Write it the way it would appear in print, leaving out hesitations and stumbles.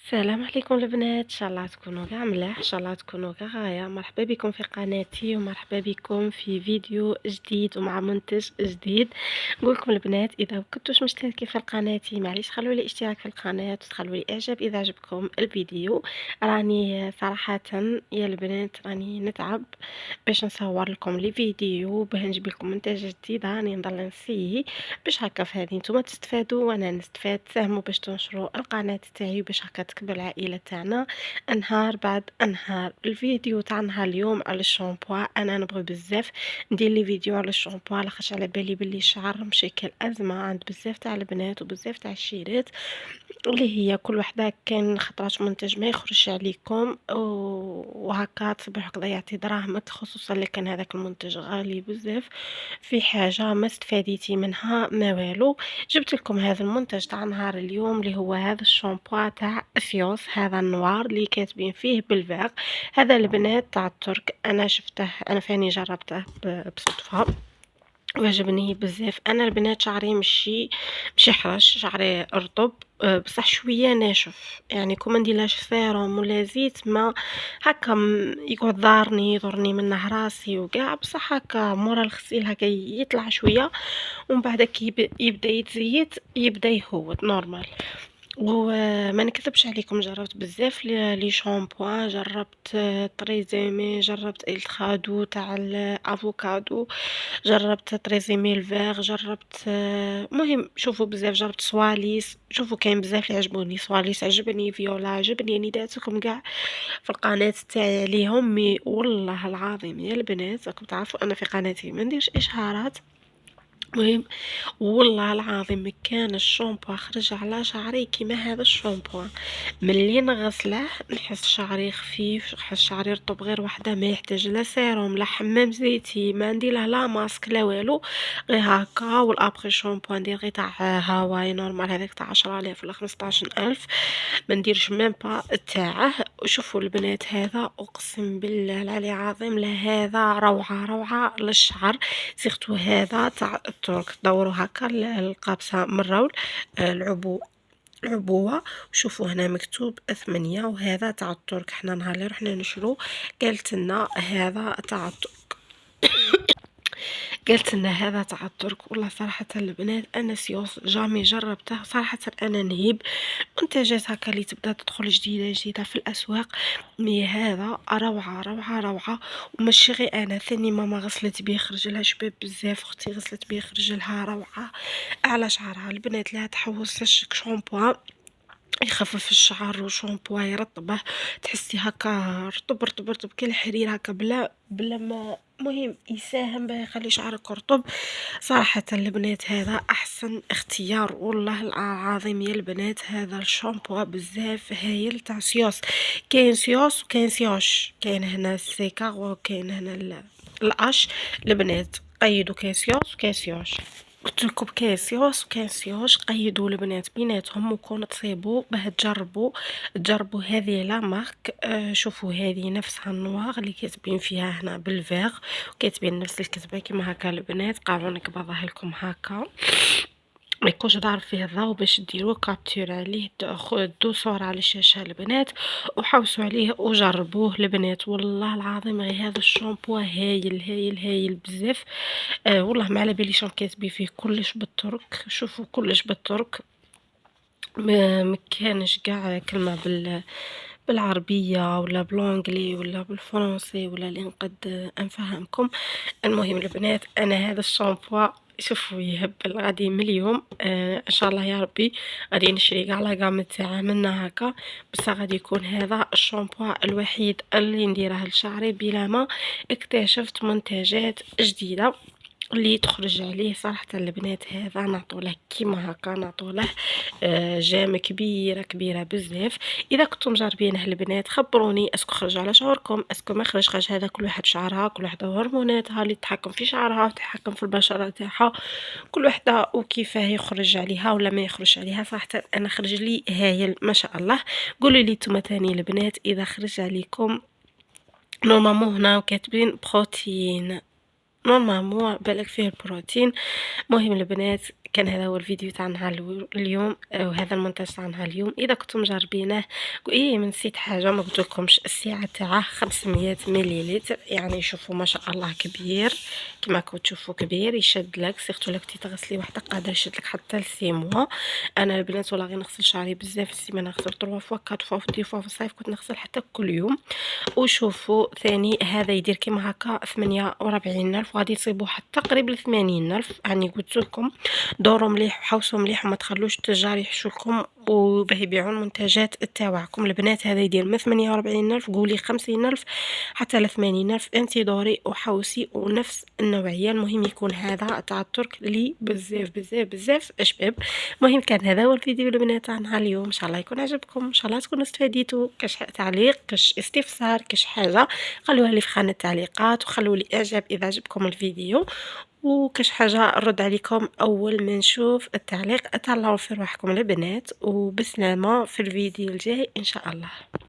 السلام عليكم البنات، ان شاء الله تكونوا كاع ملاح، ان شاء الله تكونوا كاع غايه. مرحبا بكم في قناتي ومرحبا بكم في فيديو جديد ومع منتج جديد. نقول لكم البنات اذا كنتوش مشتركين في القناه معليش خلوا لي اشتراك في القناه وتخلوا لي اعجاب اذا عجبكم الفيديو. راني صراحه يا البنات راني نتعب باش نصور لكم لي فيديو باه نجيب لكم منتجات جديده، راني نضل نسيي باش هكا فهادي نتوما تستفادوا وانا نستفاد. ساهموا باش تنشروا القناه تاعي باش هكا تكبر العائله تاعنا نهار بعد نهار. الفيديو تاع نهار اليوم على الشامبو، انا نبغي بزاف ندير لي فيديو على الشامبو لاخاطش على بالي بلي الشعر مشكل ازمه عند بزاف تاع البنات وبزاف تاع الشيرات، اللي هي كل وحده كان خطرات منتج ما يخرجش عليكم وهكا تصبح ضيعتي دراهمك، خصوصا اللي كان هذاك المنتج غالي بزاف في حاجه ما استفاديتي منها ما والو. جبت لكم هذا المنتج تاع نهار اليوم اللي هو هذا الشامبو تاع فيوس، هذا النوار اللي كاتبين فيه بالفاغ. هذا البنات تاع الترك، انا شفته انا فاني جربته بصدفه وعجبني بزاف. انا البنات شعري مشي حرش، شعري رطب بصح شويه ناشف، يعني كون ما نديرلاش سيروم ولا زيت ما هكا يقعد يضرني منه راسي وكاع، بصح هكا مورا الغسيل هكا يطلع شويه ومن بعد كي يبدا يتزيت يبدا يهود نورمال. وما نكذبش عليكم جربت بزاف لي شامبوان، جربت طريزيمي، جربت الترادو تاع الافوكادو، جربت طريزيمي الفيغ، جربت مهم شوفوا بزاف، جربت سواليس، شوفوا كاين بزاف اللي عجبوني. سواليس عجبني، فيولا عجبني، يعني داتكم كاع في القناه تاعي عليهم. مي والله العظيم يا البنات راكم تعرفوا انا في قناتي ما نديرش اشهارات، مهم والله العظيم ما كان الشامبو خرج على شعري كيما هذا الشامبو. ملي نغسله نحس شعري خفيف، نحس شعري رطب غير وحده، ما يحتاج لا سيروم لا حمام زيتي، ما ندير له لا ماسك لا والو، غير هكا. والابخي شامبو ندير غير تاع هواي نورمال، هذاك تاع 10,000 ولا 15,000، ما نديرش ميم با تاعه. شوفوا البنات هذا اقسم بالله العلي العظيم هذا روعه روعه للشعر، سيرتو هذا تاع الترك. دوروا هكا القابسه من الرول العبوه، وشوفوا هنا مكتوب 8. وهذا تاع الترك، حنا نهار اللي رحنا نشرو قالت لنا هذا تاع الترك، قالت لنا هذا تاع الترك. والله صراحه البنات انا سيوس جامي جربته، صراحه انا نهيب منتجات هكا اللي تبدا تدخل جديده في الاسواق. مي هذا روعه روعه روعه. وماشي غير انا، ثاني ماما غسلت بيه خرج لها شباب بزاف، اختي غسلت بيه خرج لها روعه على شعرها. البنات لا تحوسش شامبو يخفف الشعر وشامبو يرطبه، تحسي هكا رطب رطب رطب كالحرير هكا بلا ما مهم يساهم باه يخلي شعرك رطب. صراحة البنات هذا احسن اختيار والله العظيم يا البنات. هذا الشامبو بزاف هايل تاع سيوس، كاين سيوس وكاين سيوش، كاين هنا السيكا وكاين هنا الاش. البنات قيدوا كاين سيوس وكاين سيوش، قلت لكم كاين سيوس وكاين سيوش، قيدوا البنات بيناتهم وكون تصيبوا باه تجربوا هذه لا مارك. شوفوا هذه نفسها النوار اللي كاتبين فيها هنا بالفيغ، وكاتبين نفس الكتبه كيما هكا. البنات قاعدوا نكبرها لكم هكا ما يكونش ضارب فيه الضوء باش ديروا كابتور عليه، دو صورة على الشاشة البنات وحوسوا عليه وجربوه البنات. والله العظيم غير هذا الشامبو هايل هايل هايل بزاف. والله ما على باليش راهم كاتبين فيه كلش بالترك، شوفوا كلش بالترك، ما كانش كاع كلمة بالعربية ولا بالانجلي ولا بالفرنسي ولا اللي نقد نفهمكم. المهم البنات انا هذا الشامبو شوفوا يهبل غادي من اليوم ان شاء الله يا ربي غادي نشري كاع لاكام تاعه منا هكا، بس غادي يكون هذا الشامبو الوحيد اللي نديره لشعري بلا ما اكتشفت منتجات جديده اللي تخرج عليه. صراحة البنات هذا نعطوله كيما هكا، نعطوله جام كبيرة كبيرة بزاف. اذا كنتم مجربينه البنات خبروني اسكو خرج على شعوركم اسكو ما خرج هذا كل واحد شعرها، كل واحدة هرموناتها اللي تتحكم في شعرها وتتحكم في البشرة تاعها، كل واحدة وكيفاه يخرج عليها ولا ما يخرج عليها. صراحة انا خرج لي هايل ما شاء الله. قولوا لي نتوما تاني البنات اذا خرج عليكم. نورمالمون هنا كاتبين بروتين، نورمالمون بالك فيه البروتين. مهم البنات كان هذا هو الفيديو تاع نهار اليوم، وهذا المونتاج تاع نهار اليوم. اذا كنتم مجربينه من نسيت حاجه ما قلتلكمش، السعه تاعه 500 مليلتر، يعني شوفوا ما شاء الله كبير كما راكم تشوفوا كبير، يشد لك سيرتو لك تغسلي وحده قادر يشد لك حتى ل6 موا. انا البنات والله غير نغسل شعري بزاف في السيمانه، نغسل 3 فوا 4 فوا في 10 فوا في الصيف كنت نغسل حتى كل يوم. وشوفوا ثاني هذا يدير كيما هكا 48 الف، وغادي تصيبوا حتى قريب ل 80 الف. يعني قلت لكم دوروا مليح وحوسوا مليح وما تخلوش التجار يحشوا لكم وباه يبيعوا المنتجات تاعكم. البنات هذا يدير من 48 الف قولي 50 الف حتى ل 80 الف. انت دوري وحوسي ونفس النوعيه، المهم يكون هذا تاع الترك لي بزاف بزاف بزاف شباب. المهم كان هذا هو الفيديو البنات تاع نهار اليوم، ان شاء الله يكون عجبكم، ان شاء الله تكونوا استفاديتوا. كاش تعليق كاش استفسار كاش حاجه خلوها لي في خانه التعليقات، وخلوا لي اعجاب اذا عجبكم الفيديو، وكاش حاجه نرد عليكم اول ما نشوف التعليق. تهلاو في رواحكم البنات وبسلامه في الفيديو الجاي ان شاء الله.